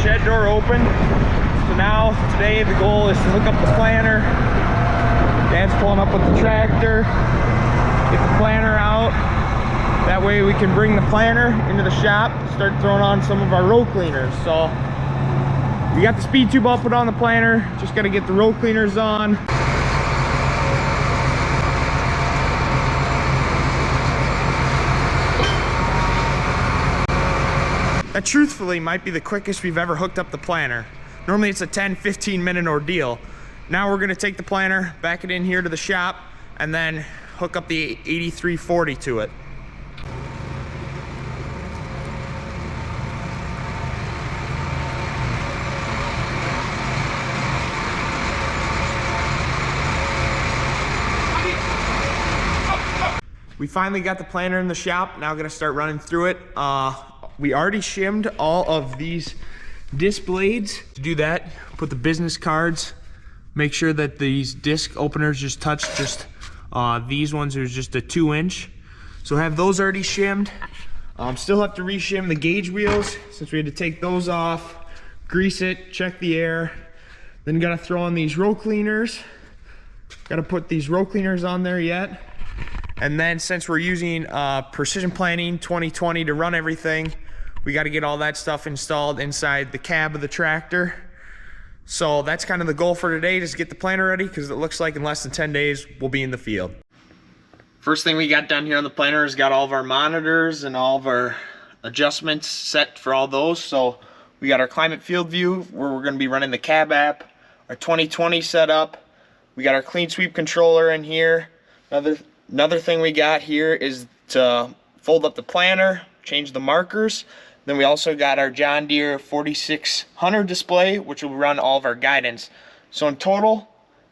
shed door open. So now, today, the goal is to hook up the planter. Dad's pulling up with the tractor. Get the planter out. That way we can bring the planter into the shop, start throwing on some of our row cleaners. So we got the speed tube all put on the planter, just got to get the row cleaners on. That truthfully might be the quickest we've ever hooked up the planter. Normally it's a 10-15 minute ordeal. Now we're gonna take the planter, back it in here to the shop, and then hook up the 8340 to it. We finally got the planter in the shop. Now gonna start running through it. We already shimmed all of these disc blades. To do that, put the business cards, make sure that these disc openers just touch these ones. There's just a 2-inch. So have those already shimmed. Still have to reshim the gauge wheels since we had to take those off, grease it, check the air. Then gotta throw on these row cleaners. Gotta put these row cleaners on there yet. And then since we're using Precision Planning 2020 to run everything, we got to get all that stuff installed inside the cab of the tractor. So that's kind of the goal for today, just get the planter ready, because it looks like in less than 10 days we'll be in the field. First thing we got done here on the planter is got all of our monitors and all of our adjustments set for all those. So we got our climate field view where we're going to be running the cab app, our 2020 setup. We got our clean sweep controller in here. Another thing we got here is to fold up the planter, change the markers. Then we also got our John Deere 4600 display, which will run all of our guidance. So in total,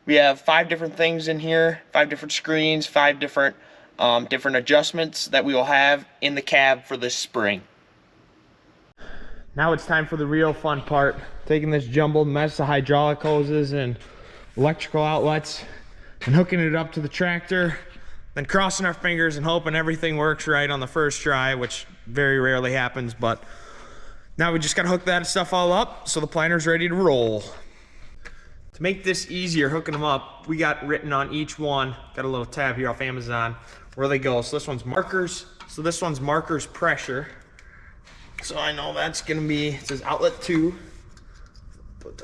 we have 5 different things in here, 5 different screens, 5 different adjustments that we will have in the cab for this spring. Now it's time for the real fun part, taking this jumbled mess of hydraulic hoses and electrical outlets and hooking it up to the tractor. Then crossing our fingers and hoping everything works right on the first try, which very rarely happens, but now we just gotta hook that stuff all up so the planter's ready to roll. To make this easier, hooking them up, we got written on each one, got a little tab here off Amazon, where they go. So this one's markers, so this one's markers pressure. So I know that's gonna be, it says outlet 2.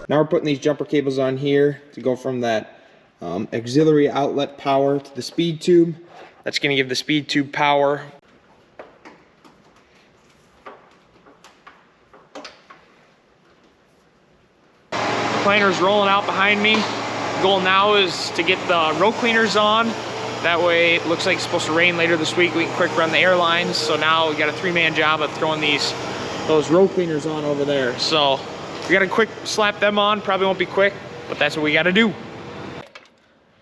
Now we're putting these jumper cables on here to go from that auxiliary outlet power to the speed tube. That's going to give the speed tube power. The planter's rolling out behind me. The goal now is to get the row cleaners on. That way it looks like it's supposed to rain later this week. We can quick run the air lines. So now we got a 3-man job of throwing those row cleaners on over there. So we got to quick slap them on. Probably won't be quick, but that's what we got to do.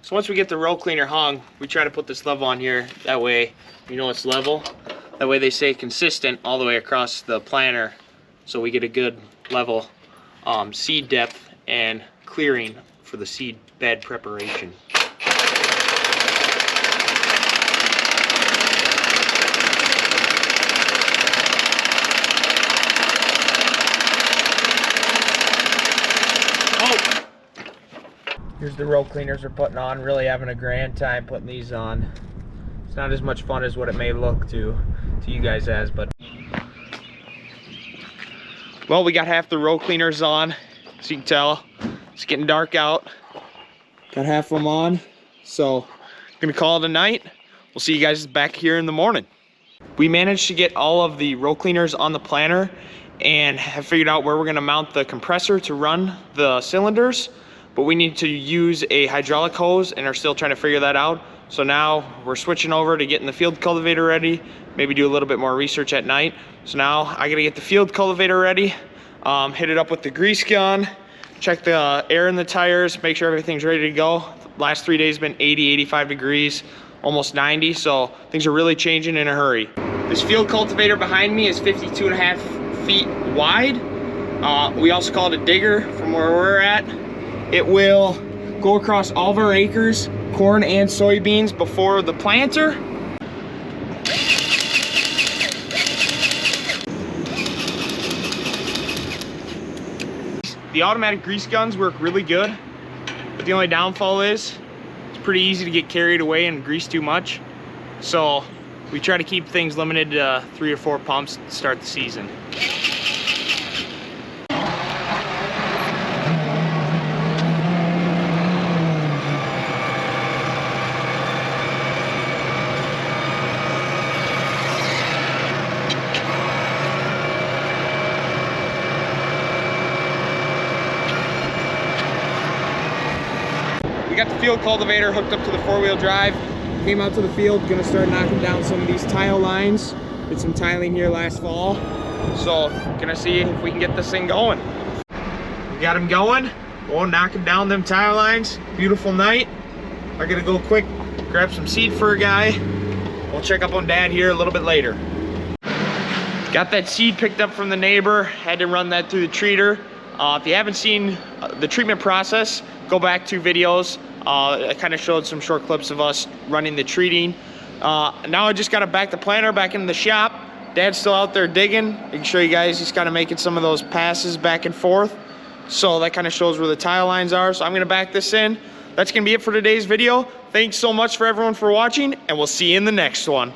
So once we get the row cleaner hung, we try to put this level on here. That way, you know it's level. That way they stay consistent all the way across the planter. So we get a good level seed depth and clearing for the seed bed preparation. Here's the row cleaners we're putting on. Really having a grand time putting these on. It's not as much fun as what it may look to you guys as, but. Well, we got half the row cleaners on, so you can tell. It's getting dark out. Got half of them on, so gonna call it a night. We'll see you guys back here in the morning. We managed to get all of the row cleaners on the planter and have figured out where we're gonna mount the compressor to run the cylinders. But we need to use a hydraulic hose and are still trying to figure that out. So now we're switching over to getting the field cultivator ready, maybe do a little bit more research at night. So now I gotta get the field cultivator ready, hit it up with the grease gun, check the air in the tires, make sure everything's ready to go. Last 3 days been 80, 85 degrees, almost 90, so things are really changing in a hurry. This field cultivator behind me is 52.5 feet wide. We also call it a digger from where we're at. It will go across all of our acres, corn and soybeans, before the planter. The automatic grease guns work really good, but the only downfall is it's pretty easy to get carried away and grease too much. So we try to keep things limited to 3 or 4 pumps to start the season. We got the field cultivator hooked up to the 4-wheel drive. Came out to the field, gonna start knocking down some of these tile lines. Did some tiling here last fall. So, gonna see if we can get this thing going. We got him going. Knocking down them tile lines. Beautiful night. I'm gonna go quick, grab some seed for a guy. We'll check up on Dad here a little bit later. Got that seed picked up from the neighbor. Had to run that through the treater. If you haven't seen the treatment process, go back 2 videos. I kind of showed some short clips of us running the treating. Now I just got to back the planter back into the shop. Dad's still out there digging. I can show you guys, he's kind of making some of those passes back and forth. So that kind of shows where the tile lines are. So I'm going to back this in. That's going to be it for today's video. Thanks so much for everyone for watching, and we'll see you in the next one.